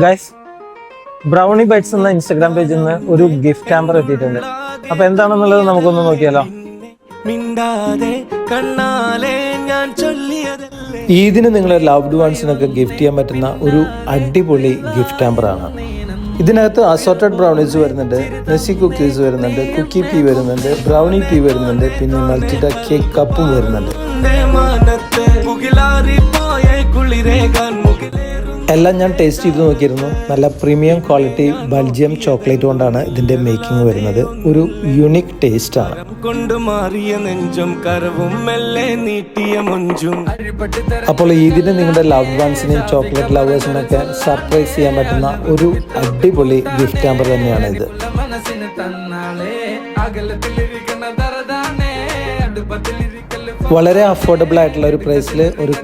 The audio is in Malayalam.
ഗൈസ്, ബ്രൗണി ബൈറ്റ്സ് എന്ന ഇൻസ്റ്റാഗ്രാം പേജിൽ നിന്ന് ഒരു ഗിഫ്റ്റ് ഹാമ്പർ എത്തിയിട്ടുണ്ട്. അപ്പൊ എന്താണെന്നുള്ളത് നമുക്കൊന്ന് നോക്കിയാലോ. ഈദിന് നിങ്ങളെ ലവ്ഡ് വൺസിനൊക്കെ ഗിഫ്റ്റ് ചെയ്യാൻ പറ്റുന്ന ഒരു അടിപൊളി ഗിഫ്റ്റ് ഹാമ്പറാണ്. ഇതിനകത്ത് അസോർട്ടഡ് ബ്രൗണീസ് വരുന്നുണ്ട്, മെസ്സി കുക്കീസ് വരുന്നുണ്ട്, കുക്കി പീ വരുന്നുണ്ട്, ബ്രൗണി പീ വരുന്നുണ്ട്, പിന്നെ മൾട്ടിറ്റ കേക്ക് കപ്പും വരുന്നുണ്ട്. എല്ലാം ഞാൻ ടേസ്റ്റ് ചെയ്ത് നോക്കിയിരുന്നു. നല്ല പ്രീമിയം ക്വാളിറ്റി ബെൽജിയം ചോക്ലേറ്റ് കൊണ്ടാണ് ഇതിന്റെ മേക്കിംഗ് വരുന്നത്. ഒരു യുണീക് ടേസ്റ്റ് ആണ്. അപ്പോൾ ഇതിന് നിങ്ങളുടെ ലവ് വൺസിനെയും ചോക്ലേറ്റ് ലവേഴ്സിനൊക്കെ സർപ്രൈസ് ചെയ്യാൻ പറ്റുന്ന ഒരു അടിപൊളി ഗിഫ്റ്റ് ഹാമ്പർ തന്നെയാണ് ഇത്. വളരെ അഫോർഡബിൾ ആയിട്ടുള്ള ഒരു പ്രൈസിൽ ഒരു